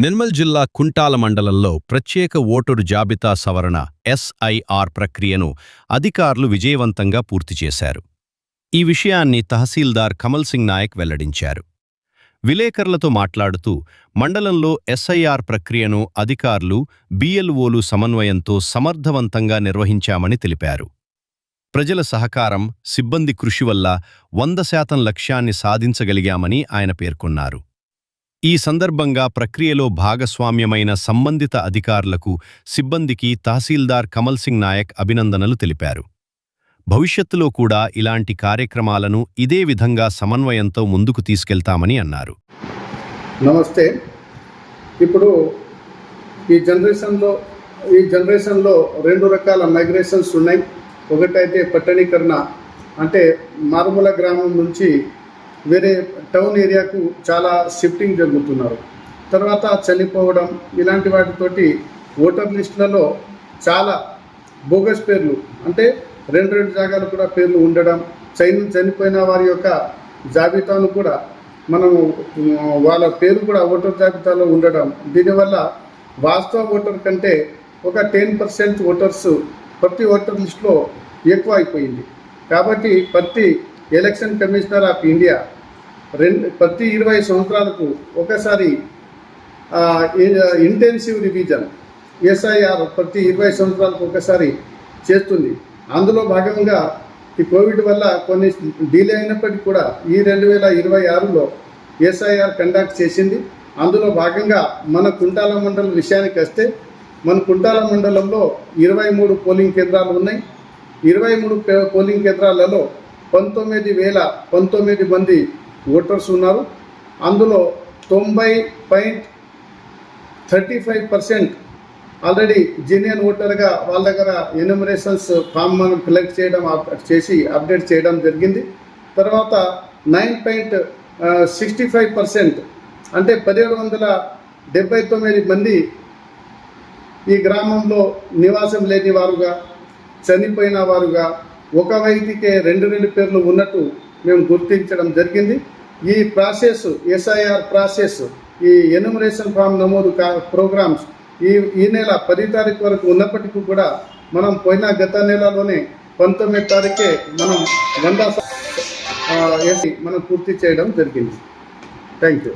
నిర్మల్ జిల్లా కుంటాల మండలంలో ప్రత్యేక ఓటరు జాబితా సవరణ ఎస్ఐఆర్ ప్రక్రియను అధికారులు విజయవంతంగా పూర్తి చేశారు. ఈ విషయాన్ని తహసీల్దార్ కమల్ సింగ్ నాయక్ వెల్లడించారు. విలేకరులతో మాట్లాడుతూ మండలంలో ఎస్ఐఆర్ ప్రక్రియను అధికారులు బిఎల్ఓలు సమన్వయంతో సమర్థవంతంగా నిర్వహించామని తెలిపారు. ప్రజల సహకారం, సిబ్బంది కృషి వల్ల 100% లక్ష్యాన్ని సాధించగలిగామని ఆయన పేర్కొన్నారు. ఈ సందర్భంగా ప్రక్రియలో భాగస్వామ్యమైన సంబంధిత అధికారులకు, సిబ్బందికి తహసీల్దార్ కమల్ సింగ్ నాయక్ అభినందనలు తెలిపారు. భవిష్యత్తులో కూడా ఇలాంటి కార్యక్రమాలను ఇదే విధంగా సమన్వయంతో ముందుకు తీసుకెళ్తామని అన్నారు. నమస్తే. ఇప్పుడు ఈ జనరేషన్లో 2 రకాల మైగ్రేషన్స్ ఉన్నాయి. ఒకటైతే పట్టణీకరణ, అంటే మారుమూల గ్రామం నుంచి వేరే టౌన్ ఏరియాకు చాలా షిఫ్టింగ్ జరుగుతున్నారు. తర్వాత చనిపోవడం, ఇలాంటి వాటితోటి ఓటర్ లిస్టులలో చాలా బోగస్ పేర్లు, అంటే 2 జాగాలు కూడా పేర్లు ఉండడం, చనిపోయిన వారి యొక్క జాబితాను కూడా మనము వాళ్ళ పేరు కూడా ఓటర్ జాబితాలో ఉండడం, దీనివల్ల వాస్తవ ఓటర్ కంటే ఒక 10% ఓటర్స్ ప్రతి ఓటర్ లిస్టులో ఎక్కువ అయిపోయింది. కాబట్టి ప్రతి ఎలక్షన్ కమిషనర్ ఆఫ్ ఇండియా ప్రతి 20 సంవత్సరాలకు ఒకసారి ఇంటెన్సివ్ రివిజన్ ఎస్ఐఆర్ ప్రతి 20 సంవత్సరాలకు ఒకసారి చేస్తుంది. అందులో భాగంగా ఈ కోవిడ్ వల్ల కొన్ని డిలే అయినప్పటికీ కూడా ఈ 2026లో ఎస్ఐఆర్ కండక్ట్ చేసింది. అందులో భాగంగా మన కుంటాల మండలం విషయానికి వస్తే, మన కుంటాల మండలంలో 23 పోలింగ్ కేంద్రాలు ఉన్నాయి. 23 పోలింగ్ కేంద్రాలలో 19,019 మంది ఓటర్స్ ఉన్నారు. అందులో 90.35% ఆల్రెడీ జెన్యున్ ఓటర్గా వాళ్ళ దగ్గర ఎన్యూమరేషన్స్ ఫామ్ మనం కలెక్ట్ చేసి అప్డేట్ చేయడం జరిగింది. తర్వాత 9.65% అంటే 1779 మంది ఈ గ్రామంలో నివాసం లేని వారుగా, చనిపోయిన వారుగా, ఒక వ్యక్తికే 2 పేర్లు ఉన్నట్టు మేము గుర్తించడం జరిగింది. ఈ ప్రాసెస్, ఎస్ఐఆర్ ప్రాసెస్, ఈ ఎన్యూమరేషన్ ఫామ్ నమోదు ప్రోగ్రామ్స్ ఈ నెల 10 తారీఖు వరకు ఉన్నప్పటికీ కూడా మనం గత నెలలోనే 19 తారీఖే మనం 100% మనం పూర్తి చేయడం జరిగింది. Thank you.